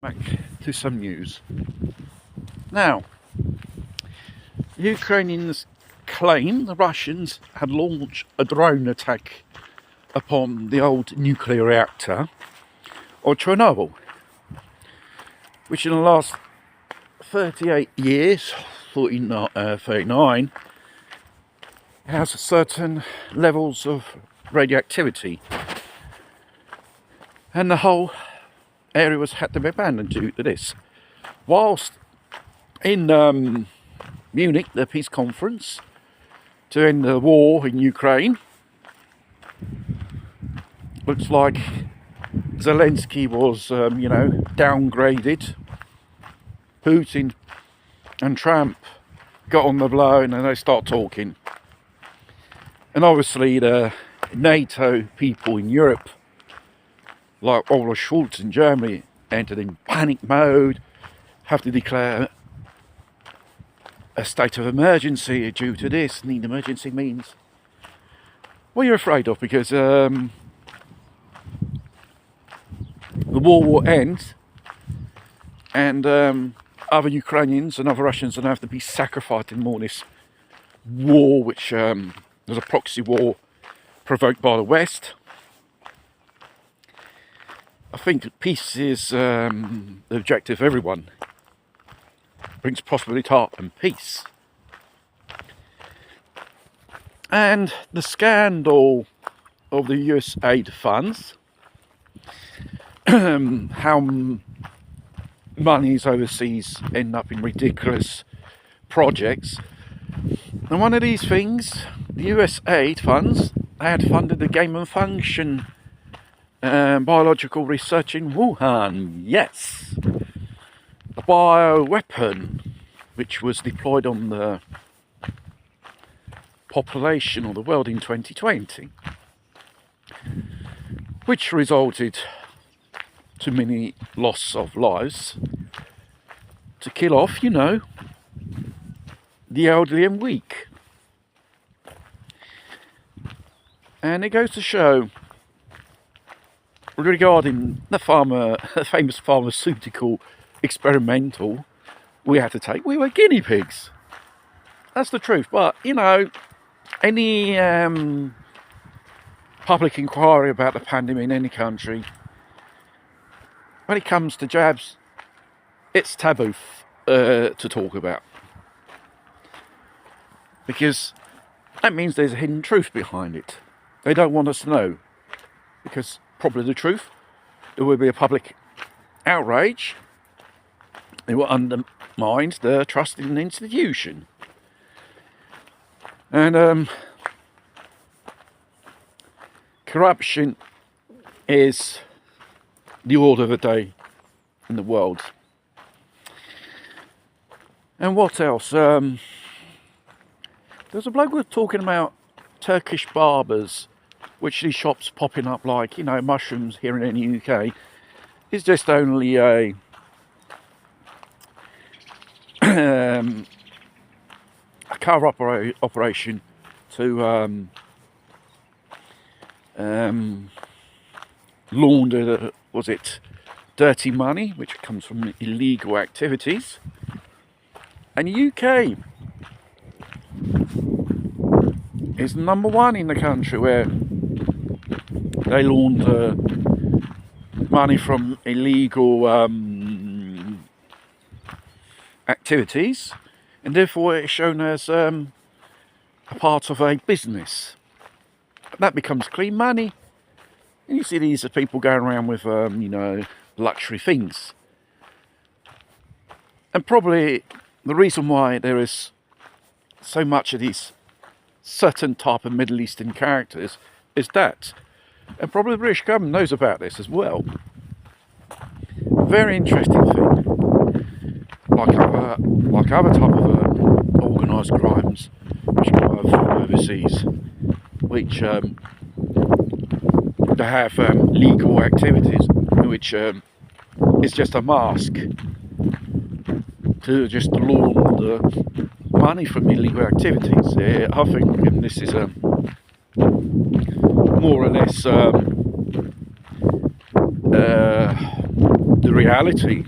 Back to some news. Now, Ukrainians claim the Russians had launched a drone attack upon the old nuclear reactor of Chernobyl, which in the last 38 years, 39, has certain levels of radioactivity, and the whole area was had to be abandoned due to this. Whilst in Munich, the peace conference to end the war in Ukraine, looks like Zelensky was, downgraded. Putin and Trump got on the blow and then they start talking. And obviously the NATO people in Europe, like Olaf Scholz in Germany, entered in panic mode, have to declare a state of emergency due to this. And the emergency means what you're afraid of, because the war will end and other Ukrainians and other Russians will have to be sacrificed in more this war, which was a proxy war provoked by the West. I think peace is the objective of everyone. It brings prosperity, heart and peace. And the scandal of the US aid funds, how monies overseas end up in ridiculous projects. And one of these things, the US aid funds, had funded the gain of function biological research in Wuhan. Yes, a bioweapon which was deployed on the population of the world in 2020, which resulted to many loss of lives, to kill off, the elderly and weak. And it goes to show, regarding the famous pharmaceutical experimental we had to take, we were guinea pigs. That's the truth. But any public inquiry about the pandemic in any country, when it comes to jabs, it's taboo to talk about, because that means there's a hidden truth behind it. They don't want us to know, because probably the truth, there will be a public outrage. It will undermine the trust in the institution. And corruption is the order of the day in the world. And what else? There's a bloke who was talking about Turkish barbers, which these shops popping up like, mushrooms here in the UK, is just only a cover operation to launder, dirty money, which comes from illegal activities. And the UK is number one in the country where they launder money from illegal activities, and therefore it's shown as a part of a business. That becomes clean money. And you see these people going around with, luxury things. And probably the reason why there is so much of these certain type of Middle Eastern characters is that. And probably the British government knows about this as well. Very interesting thing. Like other type of organised crimes which come over from overseas, which they have legal activities, which is just a mask to just launder money from illegal activities. I think this is more or less the reality.